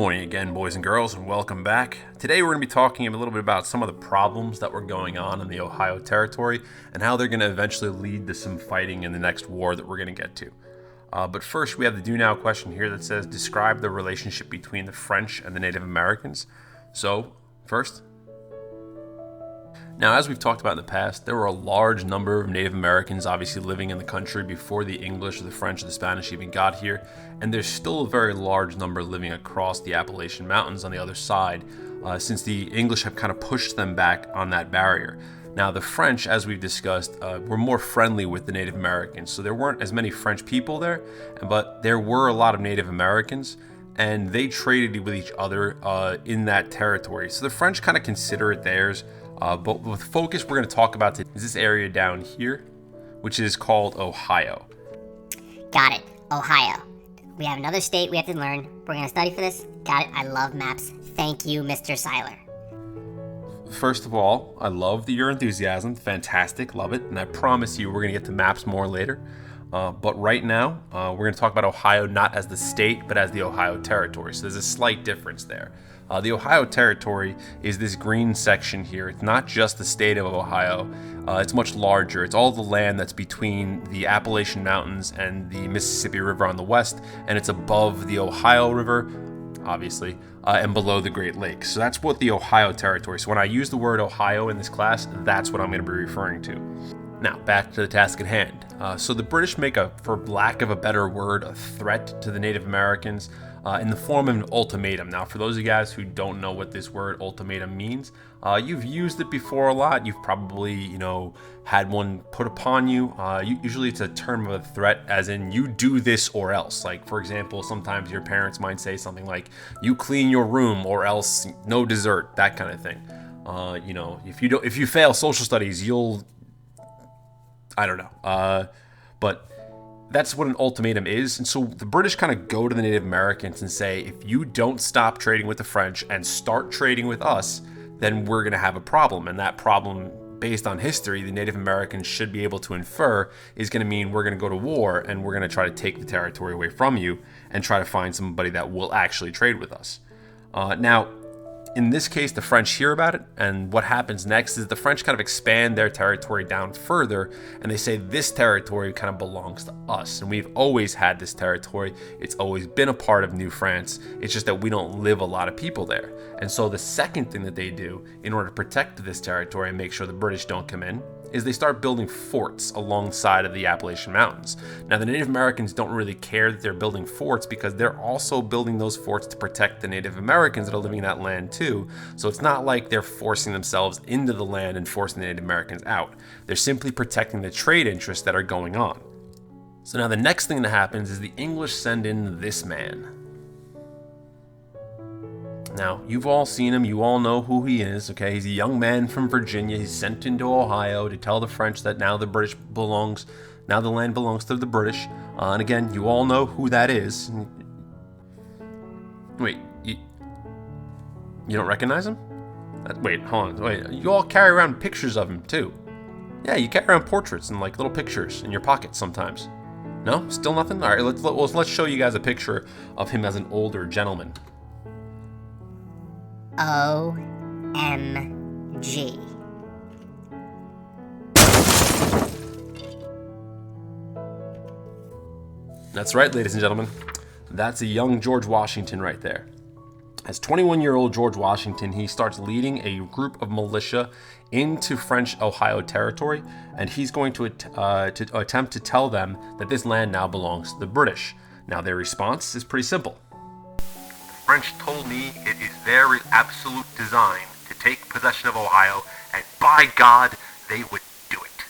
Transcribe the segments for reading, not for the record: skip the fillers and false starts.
morning again, boys and girls, and welcome back. Today we're going to be talking a little bit about some of the problems that were going on in the Ohio Territory and how they're going to eventually lead to some fighting in the next war that we're going to get to. But first, we have the do now question here that says, describe the relationship between the French and the Native Americans. So, first. Now, as we've talked about in the past, there were a large number of Native Americans obviously living in the country before the English or the French or the Spanish even got here, and there's still a very large number living across the Appalachian Mountains on the other side, since the English have kind of pushed them back on that barrier. Now, the French, as we've discussed, were more friendly with the Native Americans, so there weren't as many French people there, but there were a lot of Native Americans, and they traded with each other in that territory. So the French kind of consider it theirs. But with focus, we're going to talk about is this area down here, which is called Ohio. Got it. Ohio. We have another state we have to learn. We're going to study for this. Got it. I love maps. Thank you, Mr. Seiler. First of all, I love your enthusiasm. Fantastic. Love it. And I promise you we're going to get to maps more later. But right now, we're going to talk about Ohio not as the state, but as the Ohio Territory. So there's a slight difference there. The Ohio Territory is this green section here. It's not just the state of Ohio. It's much larger. It's all the land that's between the Appalachian Mountains and the Mississippi River on the west, and it's above the Ohio River, obviously, and below the Great Lakes. So that's what the Ohio Territory. So when I use the word Ohio in this class, that's what I'm going to be referring to. Now, back to the task at hand. So the British make for lack of a better word, a threat to the Native Americans in the form of an ultimatum. Now, for those of you guys who don't know what this word ultimatum means, you've used it before a lot. You've probably, had one put upon you. Usually it's a term of a threat, as in you do this or else. Like, for example, sometimes your parents might say something like, you clean your room or else no dessert, that kind of thing. If you fail social studies, I don't know. But that's what an ultimatum is. And so the British kind of go to the Native Americans and say, if you don't stop trading with the French and start trading with us, then we're going to have a problem. And that problem, based on history, the Native Americans should be able to infer is going to mean we're going to go to war and we're going to try to take the territory away from you and try to find somebody that will actually trade with us. Now, in this case, the French hear about it, and what happens next is the French kind of expand their territory down further, and they say this territory kind of belongs to us, and we've always had this territory. It's always been a part of New France. It's just that we don't live a lot of people there. And so the second thing that they do in order to protect this territory and make sure the British don't come in is they start building forts alongside of the Appalachian Mountains. Now, the Native Americans don't really care that they're building forts because they're also building those forts to protect the Native Americans that are living in that land too. So it's not like they're forcing themselves into the land and forcing the Native Americans out. They're simply protecting the trade interests that are going on. So now the next thing that happens is the English send in this man. Now, you've all seen him, you all know who he is, okay? He's a young man from Virginia. He's sent into Ohio to tell the French that now the land belongs to the British. And again, you all know who that is. Wait, you don't recognize him? Wait, hold on, wait, you all carry around pictures of him too. Yeah, you carry around portraits and like little pictures in your pockets sometimes. No? Still nothing? All right, let's show you guys a picture of him as an older gentleman. OMG. That's right, ladies and gentlemen. That's a young George Washington right there. As 21-year-old George Washington, he starts leading a group of militia into French Ohio territory, and he's going to attempt to tell them that this land now belongs to the British. Now, their response is pretty simple. French told me it is their absolute design to take possession of Ohio, and by God, they would do it.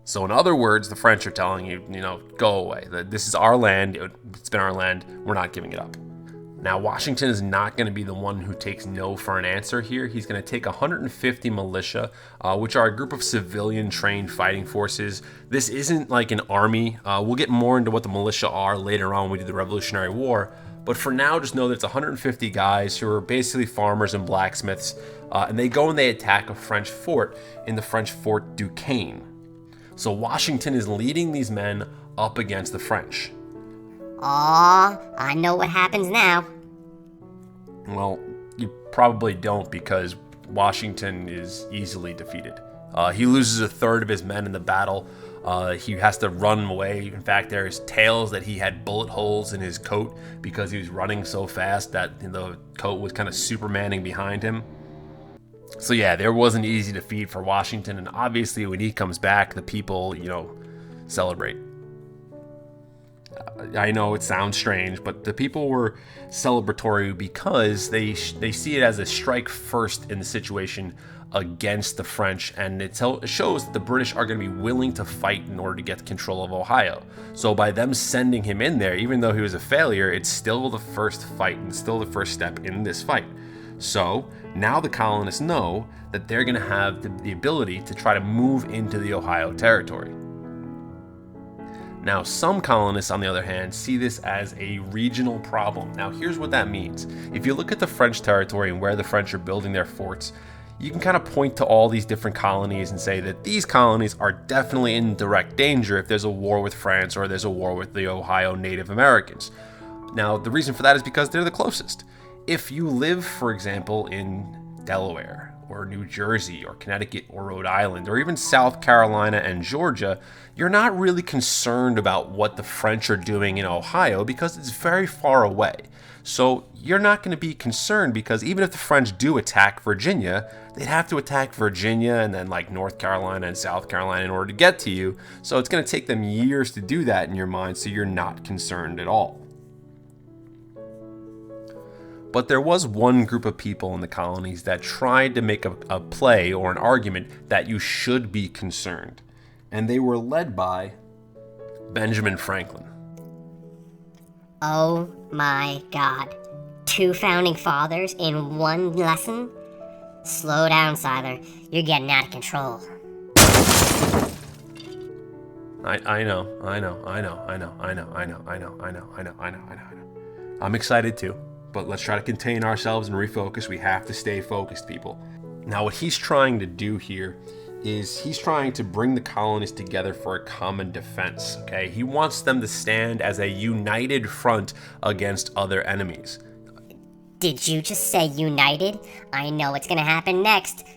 So in other words, the French are telling you, go away. This is our land. It's been our land. We're not giving it up. Now, Washington is not going to be the one who takes no for an answer here. He's going to take 150 militia, which are a group of civilian trained fighting forces. This isn't like an army. We'll get more into what the militia are later on when we do the Revolutionary War. But for now, just know that it's 150 guys who are basically farmers and blacksmiths, and they go and they attack a French fort in the French Fort Duquesne. So Washington is leading these men up against the French. Aw, I know what happens now. Well, you probably don't, because Washington is easily defeated. He loses a third of his men in the battle. He has to run away. In fact, there's tales that he had bullet holes in his coat because he was running so fast that the coat was kind of Supermaning behind him. So yeah, there was an easy defeat for Washington, and obviously when he comes back, the people, celebrate. I know it sounds strange, but the people were celebratory because they see it as a strike first in the situation against the French, and it shows that the British are going to be willing to fight in order to get control of Ohio. So by them sending him in there, even though he was a failure, it's still the first fight and still the first step in this fight. So now the colonists know that they're going to have the ability to try to move into the Ohio territory. Now, some colonists, on the other hand, see this as a regional problem. Now, here's what that means. If you look at the French territory and where the French are building their forts, you can kind of point to all these different colonies and say that these colonies are definitely in direct danger if there's a war with France or there's a war with the Ohio Native Americans. Now, the reason for that is because they're the closest. If you live, for example, in Delaware or New Jersey or Connecticut or Rhode Island or even South Carolina and Georgia, you're not really concerned about what the French are doing in Ohio because it's very far away. So you're not going to be concerned because even if the French do attack Virginia, they'd have to attack Virginia and then like North Carolina and South Carolina in order to get to you. So it's going to take them years to do that in your mind, so you're not concerned at all. But there was one group of people in the colonies that tried to make a play or an argument that you should be concerned. And they were led by Benjamin Franklin. Oh my god. 2 founding fathers in one lesson? Slow down, Siler. You're getting out of control. I know. I'm excited too. But let's try to contain ourselves and refocus. We have to stay focused, people. Now, what he's trying to do here is he's trying to bring the colonists together for a common defense, okay? He wants them to stand as a united front against other enemies. Did you just say united? I know what's gonna happen next.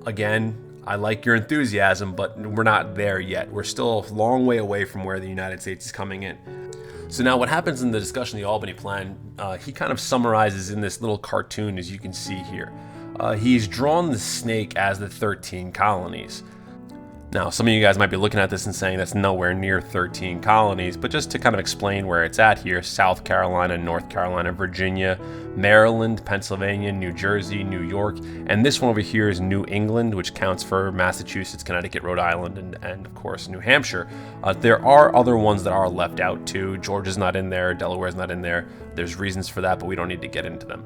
Again, I like your enthusiasm, but we're not there yet. We're still a long way away from where the United States is coming in. So now what happens in the discussion of the Albany Plan, he kind of summarizes in this little cartoon, as you can see here. He's drawn the snake as the 13 colonies. Now, some of you guys might be looking at this and saying that's nowhere near 13 colonies, but just to kind of explain where it's at here: South Carolina, North Carolina, Virginia, Maryland, Pennsylvania, New Jersey, New York, and this one over here is New England, which counts for Massachusetts, Connecticut, Rhode Island, and of course New Hampshire. There are other ones that are left out too. Georgia's not in there, Delaware's not in there. There's reasons for that, but we don't need to get into them.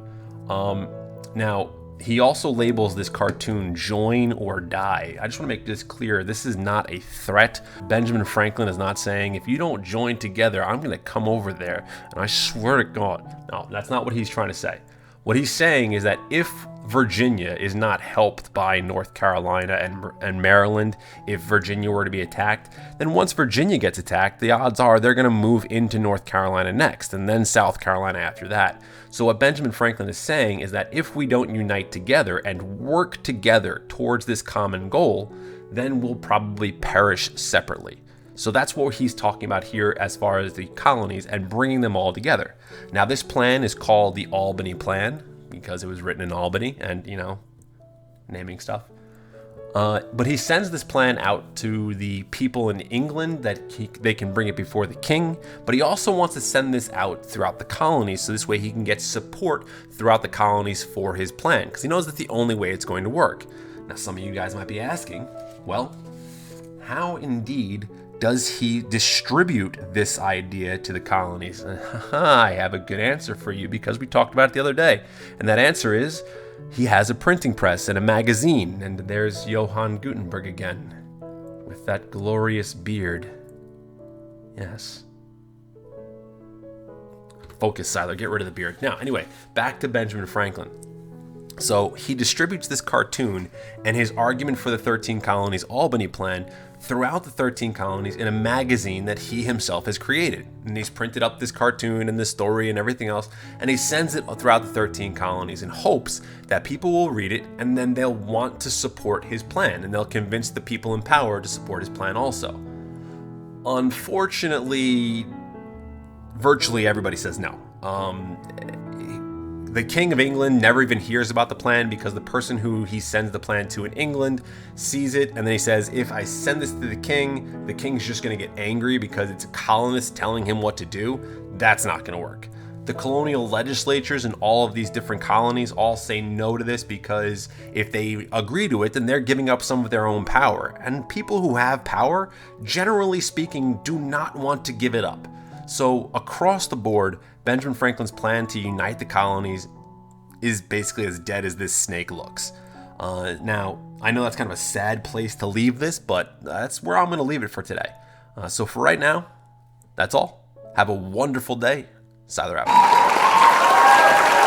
Now, he also labels this cartoon "Join or Die." I just want to make this clear. This is not a threat. Benjamin Franklin is not saying, if you don't join together, I'm going to come over there. And I swear to God. No, that's not what he's trying to say. What he's saying is that if Virginia is not helped by North Carolina and Maryland, if Virginia were to be attacked, then once Virginia gets attacked, the odds are they're going to move into North Carolina next, and then South Carolina after that. So what Benjamin Franklin is saying is that if we don't unite together and work together towards this common goal, then we'll probably perish separately. So that's what he's talking about here as far as the colonies and bringing them all together. Now, this plan is called the Albany Plan because it was written in Albany and, naming stuff. But he sends this plan out to the people in England that they can bring it before the king. But he also wants to send this out throughout the colonies, so this way he can get support throughout the colonies for his plan, because he knows that's the only way it's going to work. Now, some of you guys might be asking, well, how indeed does he distribute this idea to the colonies? I have a good answer for you because we talked about it the other day. And that answer is he has a printing press and a magazine. And there's Johann Gutenberg again with that glorious beard. Yes. Focus, Siler. Get rid of the beard. Now, anyway, back to Benjamin Franklin. So he distributes this cartoon and his argument for the 13 colonies Albany Plan throughout the 13 colonies in a magazine that he himself has created. And he's printed up this cartoon and this story and everything else, and he sends it throughout the 13 colonies in hopes that people will read it and then they'll want to support his plan, and they'll convince the people in power to support his plan also. Unfortunately, virtually everybody says no. The King of England never even hears about the plan because the person who he sends the plan to in England sees it, and then he says, if I send this to the king's just going to get angry because it's a colonist telling him what to do. That's not going to work. The colonial legislatures in all of these different colonies all say no to this because if they agree to it, then they're giving up some of their own power. And people who have power, generally speaking, do not want to give it up. So across the board, Benjamin Franklin's plan to unite the colonies is basically as dead as this snake looks. Now, I know that's kind of a sad place to leave this, but that's where I'm going to leave it for today. So for right now, that's all. Have a wonderful day. Siler out.